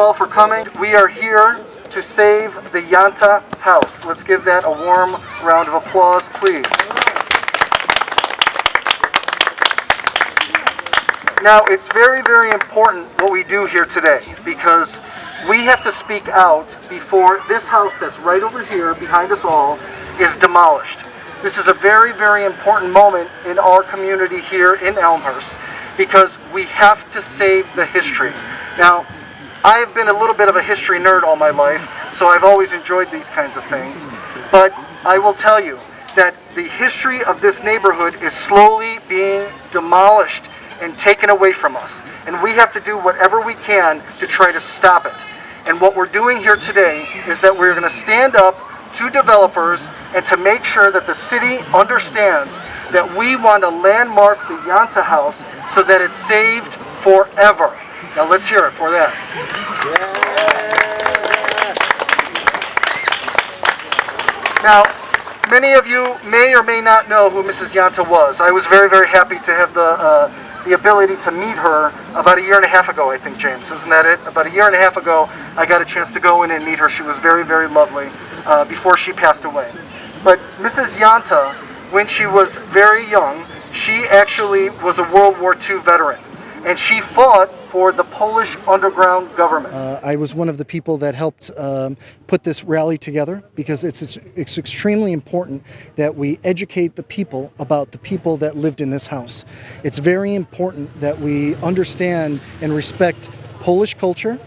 all for coming. We are here to save the Janta house. Let's give that a warm round of applause, please. Now, it's very, very important what we do here today, because we have to speak out before this house that's right over here behind us all is demolished. This is a very, very important moment in our community here in Elmhurst, because we have to save the history. Now, I have been a little bit of a history nerd all my life, so I've always enjoyed these kinds of things. But I will tell you that the history of this neighborhood is slowly being demolished and taken away from us. And we have to do whatever we can to try to stop it. And what we're doing here today is that we're going to stand up to developers and to make sure that the city understands that we want to landmark the Janta house so that it's saved forever. Now let's hear it for that. Yeah. Now, many of you may or may not know who Mrs. Janta was. I was very, very happy to have the ability to meet her about a year and a half ago, I think, James. Isn't that it? About a year and a half ago, I got a chance to go in and meet her. She was very, very lovely before she passed away. But Mrs. Janta, when she was very young, she actually was a World War II veteran. And she fought for the Polish underground government. I was one of the people that helped put this rally together, because it's extremely important that we educate the people about the people that lived in this house. It's very important that we understand and respect Polish culture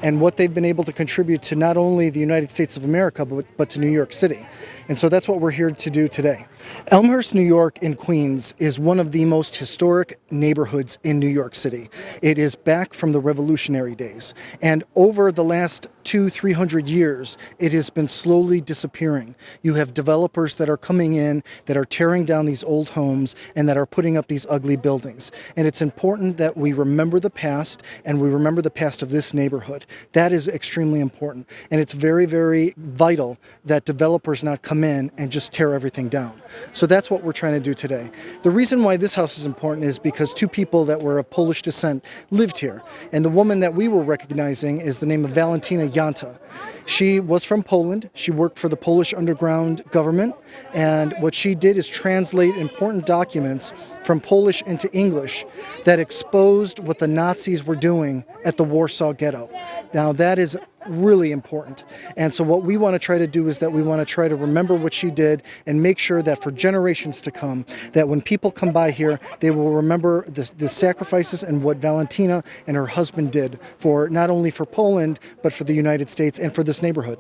and what they've been able to contribute to not only the United States of America, but to New York City. And so that's what we're here to do today. Elmhurst, New York in Queens is one of the most historic neighborhoods in New York City. It is back from the Revolutionary days. And over the last 200-300 years, it has been slowly disappearing. You have developers that are coming in, that are tearing down these old homes, and that are putting up these ugly buildings. And it's important that we remember the past, and we remember the past of this neighborhood. That is extremely important. And it's very, very vital that developers not come in and just tear everything down. So that's what we're trying to do today. The reason why this house is important is because two people that were of Polish descent lived here. And the woman that we were recognizing is the name of Walentyna Janta. She was from Poland. She worked for the Polish underground government. And what she did is translate important documents from Polish into English that exposed what the Nazis were doing at the Warsaw Ghetto. Now that is really important. And so what we want to try to do is that we want to try to remember what she did and make sure that for generations to come, that when people come by here, they will remember the sacrifices and what Walentyna and her husband did for not only for Poland, but for the United States and for this neighborhood.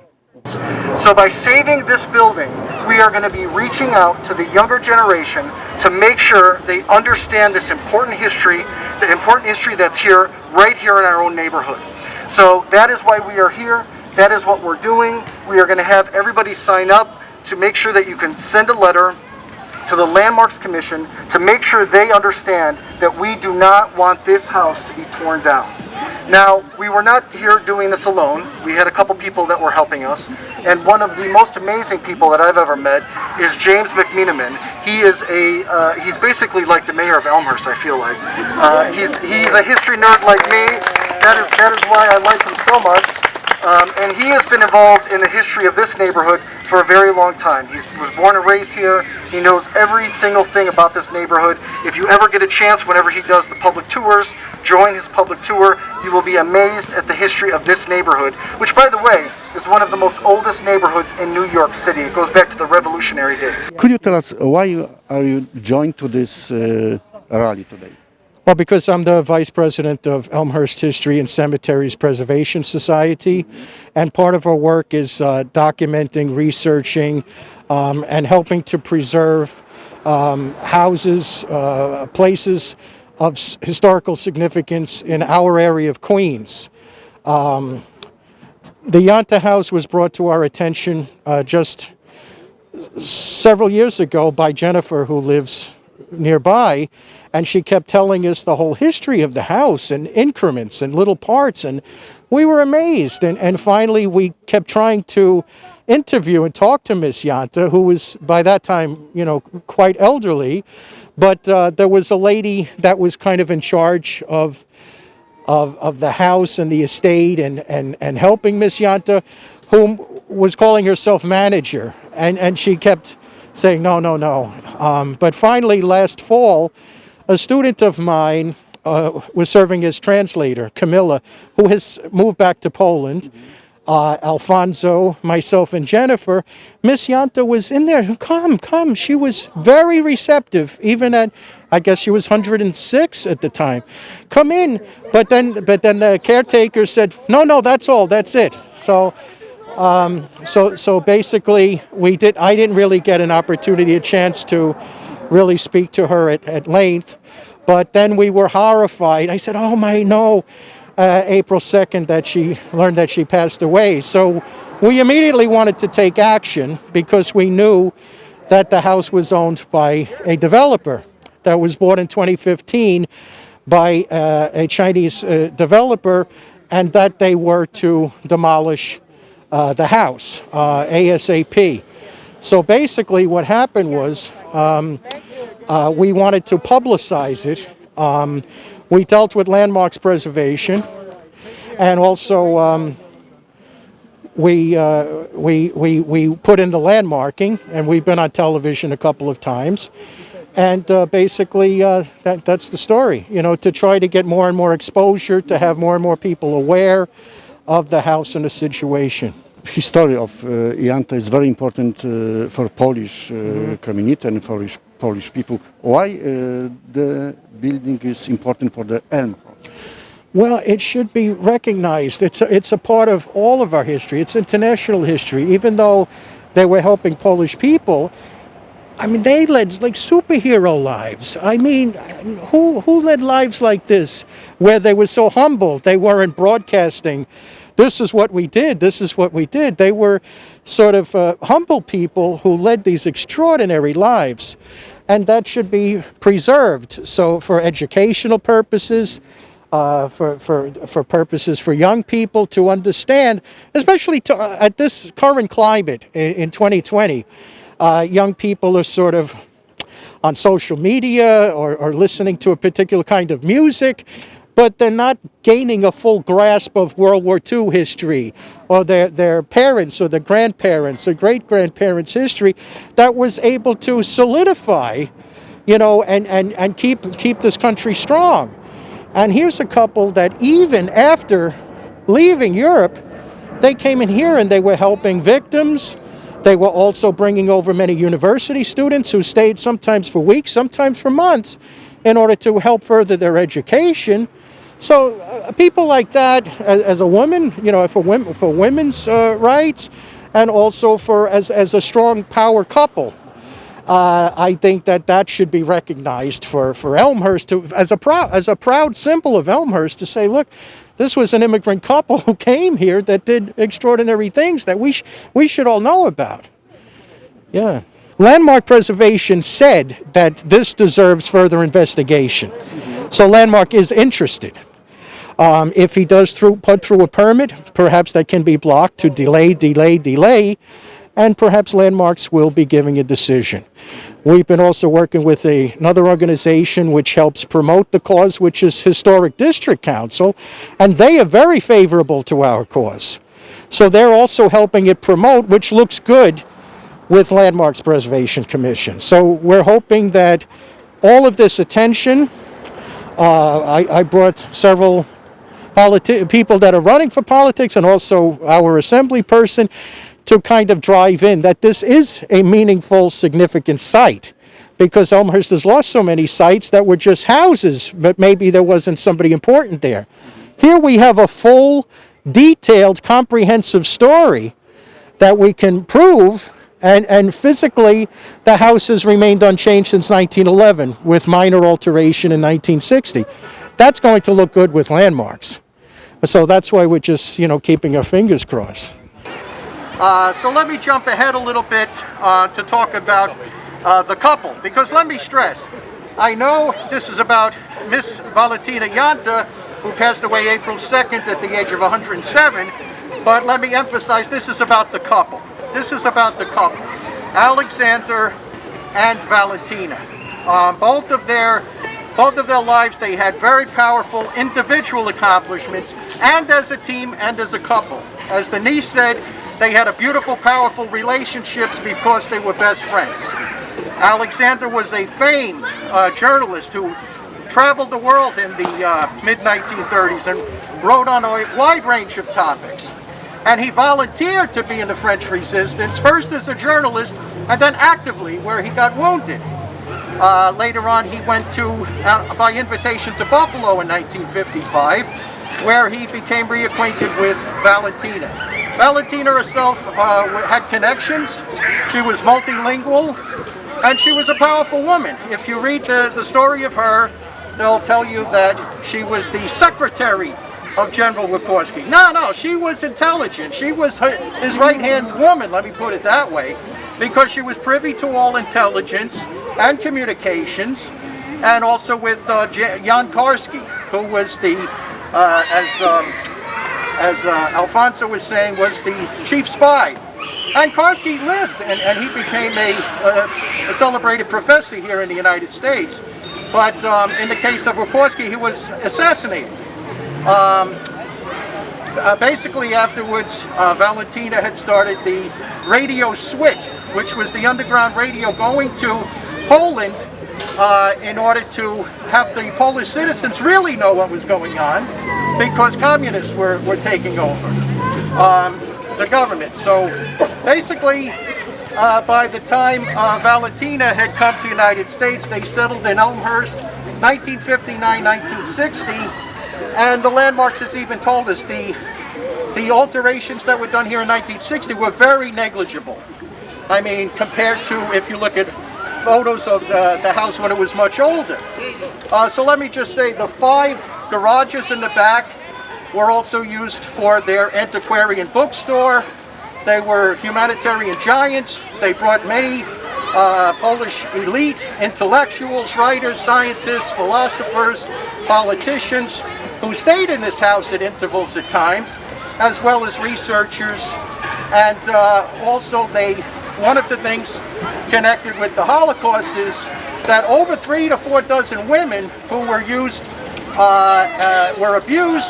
So by saving this building, we are going to be reaching out to the younger generation to make sure they understand this important history, the important history that's here, right here in our own neighborhood. So that is why we are here. That is what we're doing. We are going to have everybody sign up to make sure that you can send a letter to the Landmarks Commission to make sure they understand that we do not want this house to be torn down. Now, we were not here doing this alone. We had a couple people that were helping us, and one of the most amazing people that I've ever met is James McMenamin. He's basically like the mayor of Elmhurst, I feel like. He's a history nerd like me. That is why I like him so much. And he has been involved in the history of this neighborhood for a very long time. He was born and raised here. He knows every single thing about this neighborhood. If you ever get a chance, whenever he does the public tours, join his public tour. You will be amazed at the history of this neighborhood, which, by the way, is one of the most oldest neighborhoods in New York City. It goes back to the Revolutionary days. Could you tell us why are you joined to this rally today? Well, because I'm the Vice President of Elmhurst History and Cemeteries Preservation Society, and part of our work is documenting, researching, and helping to preserve houses, places of historical significance in our area of Queens. The Janta House was brought to our attention just several years ago by Jennifer, who lives nearby, and she kept telling us the whole history of the house and increments and little parts, and we were amazed. And finally we kept trying to interview and talk to Miss Janta, who was by that time, quite elderly, but there was a lady that was kind of in charge of of the house and the estate and helping Miss Janta, whom was calling herself manager. And she kept saying, no, no, no. But finally, last fall, a student of mine was serving as translator, Camilla, who has moved back to Poland. Alfonso, myself, and Jennifer. Miss Janta was in there. Come, come. She was very receptive, even at, I guess she was 106 at the time. Come in. But then the caretaker said, no, no, that's all. That's it. So basically, I didn't really get an opportunity, a chance to really speak to her at length. But then we were horrified. I said, oh my, no. April 2nd that she learned that she passed away. So we immediately wanted to take action because we knew that the house was owned by a developer that was bought in 2015 by a Chinese developer, and that they were to demolish the house ASAP. So basically what happened was we wanted to publicize it. We dealt with landmarks preservation, and also we put in the landmarking, and we've been on television a couple of times. And basically, that's the story, you know, to try to get more and more exposure, to have more and more people aware of the house and the situation. History of Janta is very important for Polish community and for Polish people. Why the building is important for the Elm? Well, it should be recognized. It's a part of all of our history. It's international history. Even though they were helping Polish people, I mean, they led like superhero lives. I mean, who led lives like this, where they were so humble? They weren't broadcasting, this is what we did, this is what we did. They were sort of humble people who led these extraordinary lives. And that should be preserved. So for educational purposes, for purposes for young people to understand, especially at this current climate in 2020, young people are sort of on social media or listening to a particular kind of music, but they're not gaining a full grasp of World War II history, or their parents or their grandparents or great-grandparents' history that was able to solidify, you know, and keep this country strong. And here's a couple that even after leaving Europe, they came in here and they were helping victims. They were also bringing over many university students who stayed sometimes for weeks, sometimes for months, in order to help further their education. So people like that, as a woman, you know, for women's rights, and also as a strong power couple, I think that should be recognized for Elmhurst as a proud symbol of Elmhurst, to say, look, this was an immigrant couple who came here that did extraordinary things that we should all know about. Yeah. Landmark Preservation said that this deserves further investigation. So Landmark is interested. If he does put through a permit, perhaps that can be blocked to delay, and perhaps Landmarks will be giving a decision. We've been also working with another organization which helps promote the cause, which is Historic District Council, and they are very favorable to our cause. So they're also helping it promote, which looks good with Landmarks Preservation Commission. So we're hoping that all of this attention, I brought several people that are running for politics and also our assembly person to kind of drive in that this is a meaningful, significant site, because Elmhurst has lost so many sites that were just houses, but maybe there wasn't somebody important there. Here we have a full, detailed, comprehensive story that we can prove, and physically the house has remained unchanged since 1911 with minor alteration in 1960. That's going to look good with Landmarks. So that's why we're just, you know, keeping our fingers crossed. So let me jump ahead a little bit to talk about the couple, because let me stress, I know this is about Miss Walentyna Janta, who passed away April 2nd at the age of 107, but let me emphasize, this is about the couple. This is about the couple, Alexander and Walentyna. Both of their both of their lives, they had very powerful individual accomplishments, and as a team and as a couple. As the niece said, they had a beautiful, powerful relationships because they were best friends. Alexander was a famed journalist who traveled the world in the mid-1930s and wrote on a wide range of topics. And he volunteered to be in the French Resistance, first as a journalist and then actively, where he got wounded. Later on, he went to, by invitation to Buffalo in 1955, where he became reacquainted with Walentyna. Walentyna herself had connections. She was multilingual, and she was a powerful woman. If you read the story of her, they'll tell you that she was the secretary of General Sikorski. No, she was intelligent. She was his right-hand woman, let me put it that way, because she was privy to all intelligence and communications, and also with Janta-Połczyńska, who was the, as Alfonso was saying, was the chief spy. And Sikorski lived, and he became a celebrated professor here in the United States. But in the case of Sikorski, he was assassinated. Basically afterwards, Walentyna had started the Radio Swit, which was the underground radio going to Poland in order to have the Polish citizens really know what was going on, because communists were taking over the government. So basically, by the time Walentyna had come to the United States, they settled in Elmhurst, 1959-1960, and the landmarks has even told us the alterations that were done here in 1960 were very negligible. I mean, compared to if you look at photos of the house when it was much older. So let me just say the 5 garages in the back were also used for their antiquarian bookstore. They were humanitarian giants. They brought many Polish elite intellectuals, writers, scientists, philosophers, politicians who stayed in this house at intervals at times, as well as researchers. And also one of the things connected with the Holocaust is that over 3 to 4 dozen women who were abused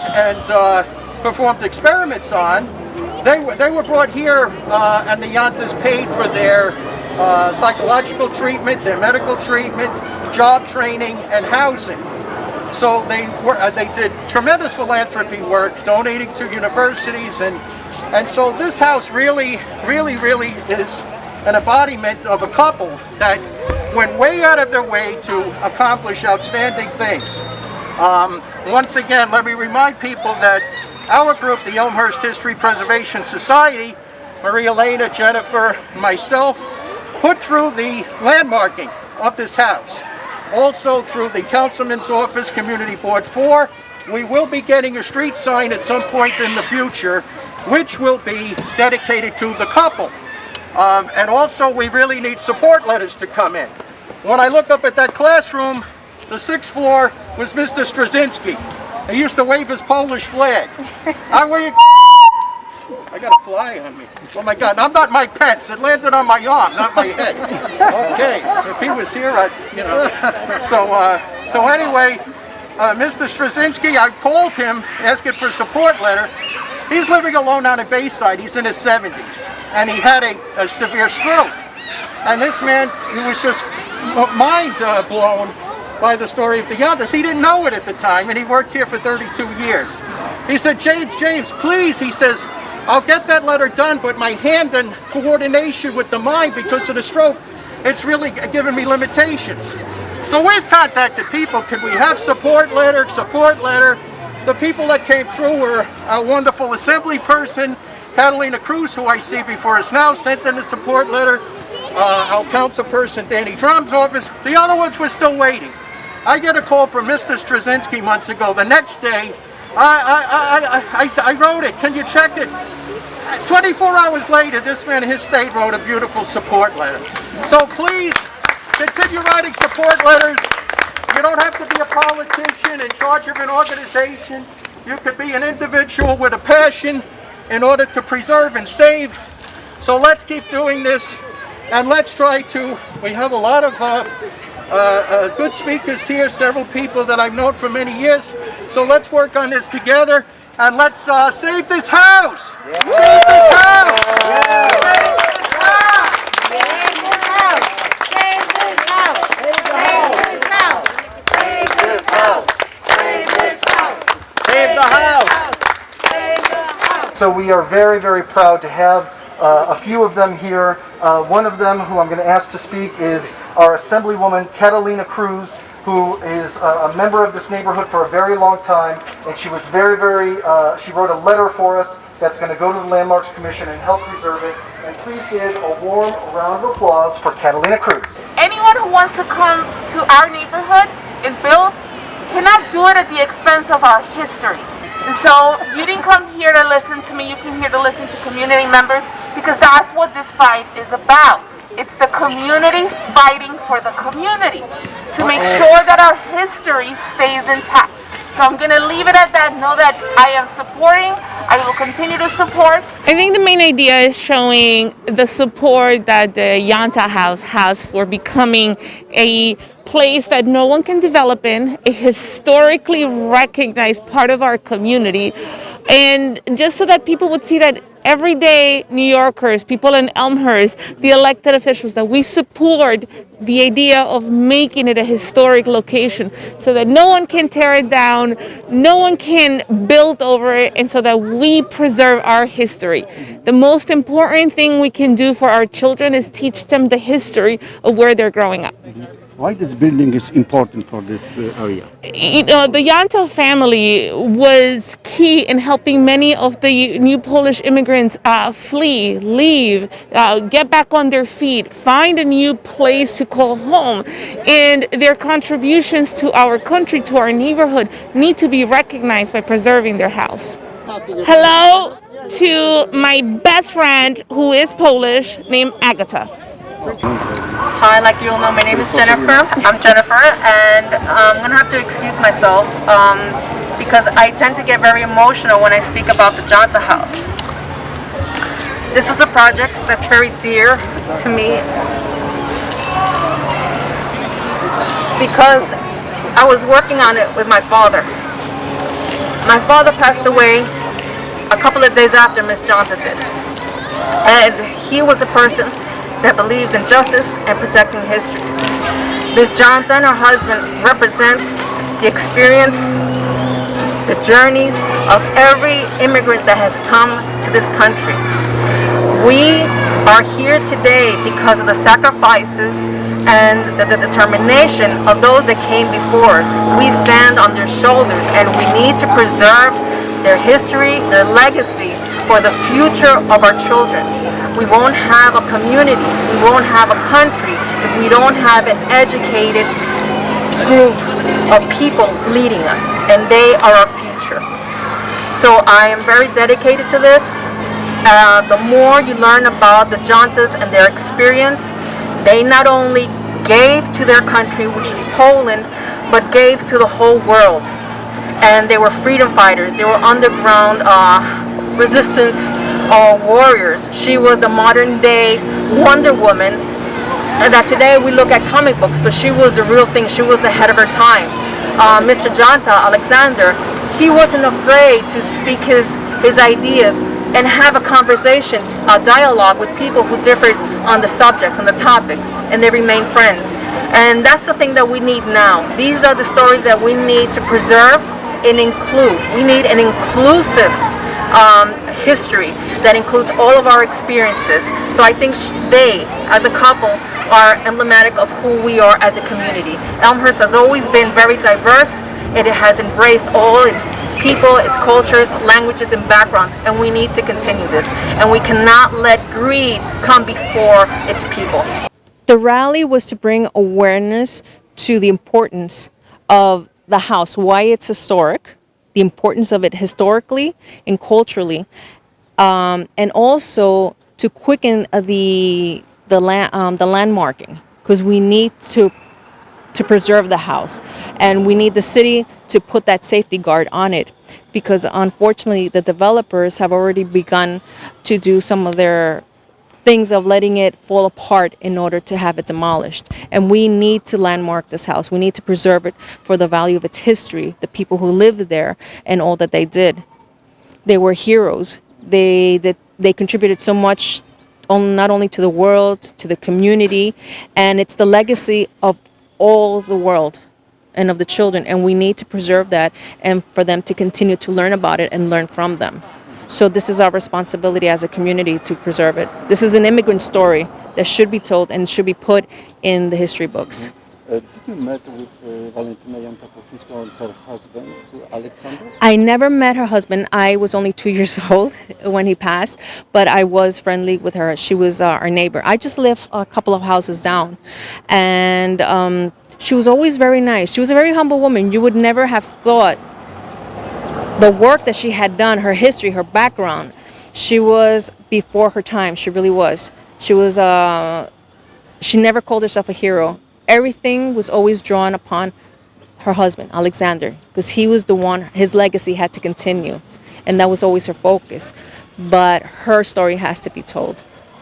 and performed experiments on, they were brought here, and the Jantas paid for their psychological treatment, their medical treatment, job training, and housing. So they did tremendous philanthropy work, donating to universities, and so this house really is an embodiment of a couple that went way out of their way to accomplish outstanding things. Once again, let me remind people that our group, the Elmhurst History Preservation Society, Maria Elena, Jennifer, myself, put through the landmarking of this house. Also through the Councilman's Office, Community Board 4, we will be getting a street sign at some point in the future, which will be dedicated to the couple. And also we really need support letters to come in. When I look up at that classroom, the 6th floor was Mr. Straczynski. He used to wave his Polish flag. I got a fly on me. Oh my God, I'm not Mike Pence. It landed on my arm, not my head. Okay, if he was here, So anyway, Mr. Straczynski, I called him asking for a support letter. He's living alone on a Bayside. He's in his 70s, and he had a severe stroke. And this man, he was just mind blown by the story of the Jantas. He didn't know it at the time, and he worked here for 32 years. He said, James, please, he says, I'll get that letter done, but my hand and coordination with the mind because of the stroke, it's really given me limitations. So we've contacted people. Can we have support letter? The people that came through were a wonderful assembly person, Catalina Cruz, who I see before us now, sent in a support letter. Our council person, Danny Drum's office. The other ones were still waiting. I get a call from Mr. Straczynski months ago. The next day, I wrote it. Can you check it? 24 hours later, this man in his state wrote a beautiful support letter. So please, continue writing support letters. You don't have to be a politician in charge of an organization. You could be an individual with a passion in order to preserve and save. So let's keep doing this, and let's try to, we have a lot of good speakers here, several people that I've known for many years. So let's work on this together and let's save this house. Save this house. So we are very, very proud to have a few of them here. One of them who I'm going to ask to speak is our Assemblywoman Catalina Cruz, who is a member of this neighborhood for a very long time, and she was very, she wrote a letter for us that's going to go to the Landmarks Commission and help preserve it. And please give a warm round of applause for Catalina Cruz. Anyone who wants to come to our neighborhood and build cannot do it at the expense of our history. And so you didn't come here to listen to me, you came here to listen to community members, because that's what this fight is about. It's the community fighting for the community to make sure that our history stays intact. So I'm going to leave it at that. Know that I am supporting, I will continue to support. I think the main idea is showing the support that the Janta House has for becoming a place that no one can develop in, a historically recognized part of our community, and just so that people would see that everyday New Yorkers, people in Elmhurst, the elected officials, that we support the idea of making it a historic location so that no one can tear it down, no one can build over it, and so that we preserve our history. The most important thing we can do for our children is teach them the history of where they're growing up. Why this building is important for this area? You know, the Janta family was key in helping many of the new Polish immigrants flee, leave, get back on their feet, find a new place to call home. And their contributions to our country, to our neighborhood, need to be recognized by preserving their house. Hello to my best friend who is Polish, named Agata. Hi, like you all know, my name is Jennifer. I'm Jennifer, and I'm going to have to excuse myself because I tend to get very emotional when I speak about the Janta House. This was a project that's very dear to me because I was working on it with my father. My father passed away a couple of days after Miss Janta did, and he was a person that believed in justice and protecting history. Ms. Janta and her husband represent the experience, the journeys of every immigrant that has come to this country. We are here today because of the sacrifices and the determination of those that came before us. We stand on their shoulders, and we need to preserve their history, their legacy for the future of our children. We won't have a community, we won't have a country if we don't have an educated group of people leading us, and they are our future. So I am very dedicated to this. The more you learn about the Jantas and their experience, they not only gave to their country, which is Poland, but gave to the whole world. And they were freedom fighters, they were underground resistance warriors. She was the modern day Wonder Woman, and that today we look at comic books, but she was the real thing. She was ahead of her time. Mr. Janta, Alexander, he wasn't afraid to speak his ideas and have a conversation, a dialogue with people who differed on the subjects, on the topics, and they remained friends. And that's the thing that we need now. These are the stories that we need to preserve and include. We need an inclusive history that includes all of our experiences. So I think they, as a couple, are emblematic of who we are as a community. Elmhurst has always been very diverse. It has embraced all its people, its cultures, languages, and backgrounds, and we need to continue this. And we cannot let greed come before its people. The rally was to bring awareness to the importance of the house, why it's historic, the importance of it historically and culturally, and also to quicken the landmarking, because we need to preserve the house, and we need the city to put that safety guard on it, because unfortunately the developers have already begun to do some of their things of letting it fall apart in order to have it demolished. And we need to landmark this house. We need to preserve it for the value of its history, the people who lived there, and all that they did. They were heroes. They contributed so much, not only to the world, to the community, and it's the legacy of all the world and of the children, and we need to preserve that and for them to continue to learn about it and learn from them. So this is our responsibility as a community to preserve it. This is an immigrant story that should be told and should be put in the history books. Did you met with Walentyna Janta-Połczyńska and her husband, Alexander? I never met her husband. I was only 2 years old when he passed, but I was friendly with her. She was our neighbor. I just lived a couple of houses down, and she was always very nice. She was a very humble woman. You would never have thought the work that she had done, her history, her background. She was before her time. She really was. She was. She never called herself a hero. Everything was always drawn upon her husband, Alexander, because he was the one. His legacy had to continue, and that was always her focus. But her story has to be told,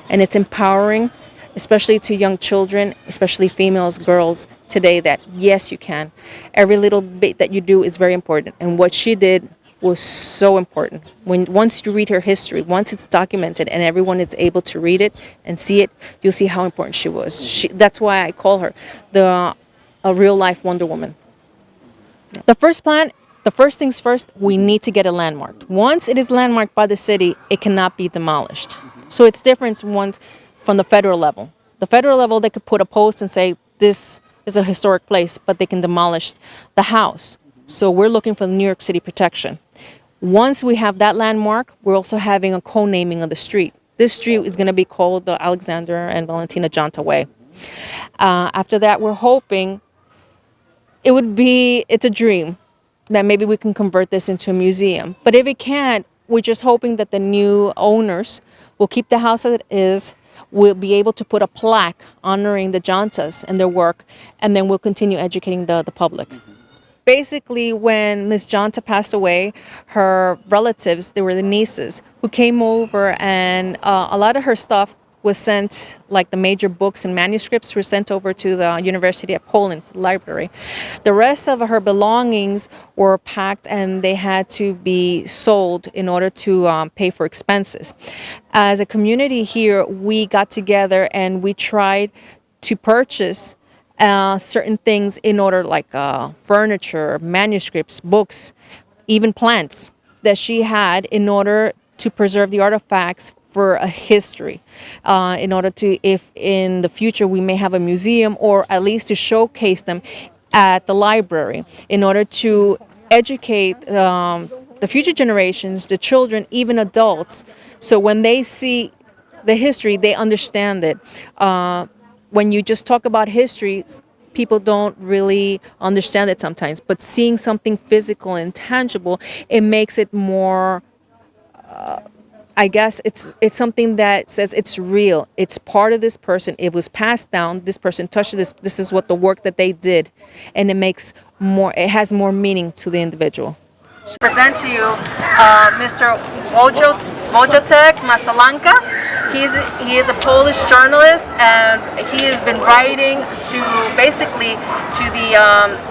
and it's empowering, especially to young children, especially females, girls today, that yes, you can. Every little bit that you do is very important, and what she did was so important. Once you read her history, once it's documented and everyone is able to read it and see it, you'll see how important she was. That's why I call her a real life Wonder Woman. The first things first, we need to get it landmarked. Once it is landmarked by the city, it cannot be demolished. So it's different from the federal level. The federal level, they could put a post and say, this is a historic place, but they can demolish the house. So we're looking for the New York City protection. Once we have that landmark, we're also having a co-naming of the street. This street is going to be called the Alexander and Walentyna Janta Way. After that, we're hoping it's a dream that maybe we can convert this into a museum. But if it can't, we're just hoping that the new owners will keep the house as it is. We'll be able to put a plaque honoring the Jantas and their work, and then we'll continue educating the public. Basically, when Ms. Janta passed away, her relatives, they were the nieces, who came over, and a lot of her stuff was sent, like the major books and manuscripts were sent over to the University of Poland library. The rest of her belongings were packed and they had to be sold in order to pay for expenses. As a community here, we got together and we tried to purchase certain things in order, like furniture, manuscripts, books, even plants that she had, in order to preserve the artifacts for a history, in order to, if in the future we may have a museum, or at least to showcase them at the library, in order to educate the future generations, the children, even adults, so when they see the history, they understand it. When you just talk about history, people don't really understand it sometimes, but seeing something physical and tangible, it makes it more, I guess it's something that says it's real. It's part of this person. It was passed down. This person touched this. This is what the work that they did, and it makes more. It has more meaning to the individual. Present to you Mr. Wojciech Masalanka. He is a Polish journalist, and he has been writing basically to the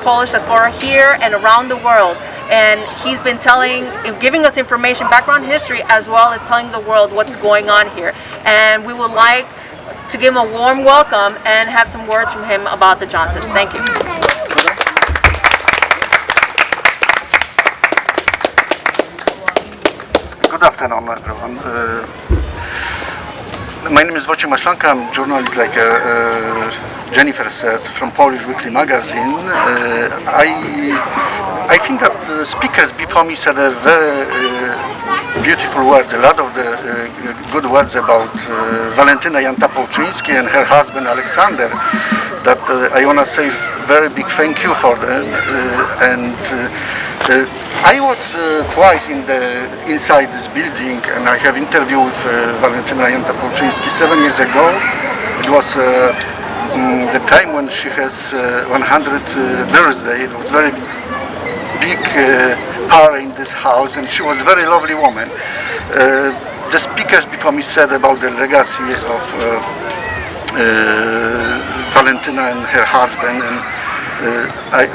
Polish diaspora here and around the world. And he's been giving us information, background history, as well as telling the world what's going on here. And we would like to give him a warm welcome and have some words from him about the Jantas. Thank you. Good afternoon, everyone. My name is Wojciech Masalanka. I'm a journalist, like Jennifer said, from Polish Weekly Magazine. I think that speakers before me said a very beautiful words, a lot of the good words about Walentyna Janta-Połczyńska and her husband Alexander, that I want to say very big thank you for them. I was twice inside this building, and I have interviewed with Walentyna Janta-Połczyńska 7 years ago. It was the time when she has 100th birthday. It was very big party in this house, and she was a very lovely woman. the speakers before me said about the legacy of Walentyna and her husband, and I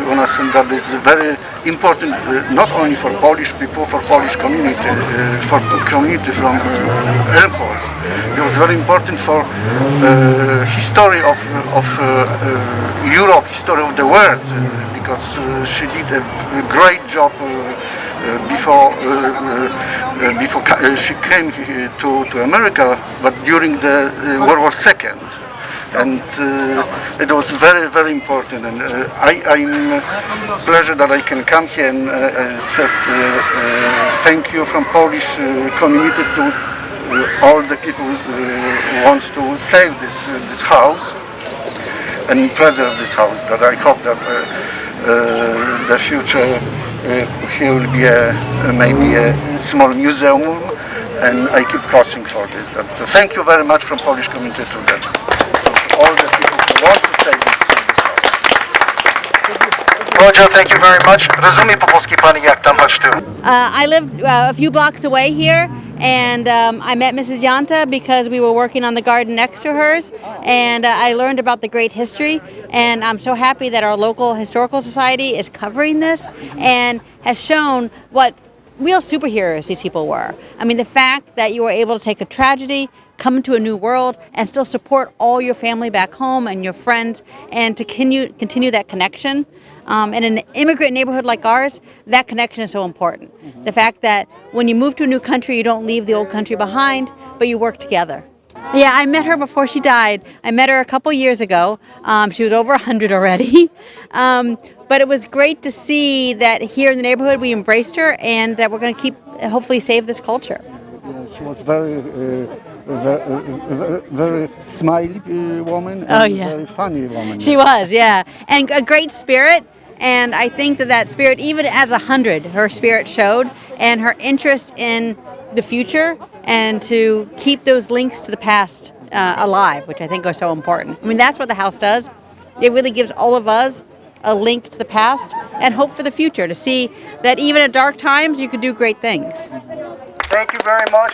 want to say that this is very important, not only for Polish people, for Polish community, for community from airports. It was very important for history of Europe, history of the world, because she did a great job before she came to America, but during the World War II. And it was very, very important, and I'm pleasure that I can come here and said thank you from Polish community to all the people who want to save this house and preserve this house. That I hope that the future here will be maybe a small museum, and I keep pushing for this. That, thank you very much from Polish community to them. All the people who want to save this house. Roger, thank you very much. Rozumie po polski pani, jak tam chodź tu. I live a few blocks away here, and I met Mrs. Janta because we were working on the garden next to hers, and I learned about the great history, and I'm so happy that our local historical society is covering this and has shown what real superheroes these people were. I mean, the fact that you were able to take a tragedy, come into a new world, and still support all your family back home and your friends, and to continue that connection. In an immigrant neighborhood like ours, that connection is so important. The fact that when you move to a new country, you don't leave the old country behind, but you work together. Yeah, I met her before she died. I met her a couple years ago. She was over 100 already. But it was great to see that here in the neighborhood we embraced her, and that we're going to hopefully save this culture. She was very smiley woman, and very funny woman. She was, yeah. And a great spirit. And I think that spirit, even as 100, her spirit showed, and her interest in the future, and to keep those links to the past alive, which I think are so important. I mean, that's what the house does. It really gives all of us a link to the past and hope for the future, to see that even at dark times you could do great things. Thank you very much.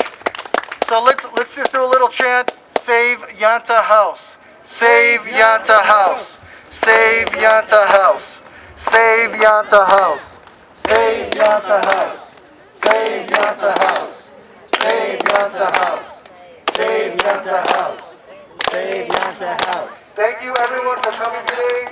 So let's just do a little chant. Save Janta House. Save Janta House. Save Janta House. Save Janta House. Save Janta House. Save Janta House. Save Janta House. Save Janta House. Save Janta House. Thank you everyone for coming today.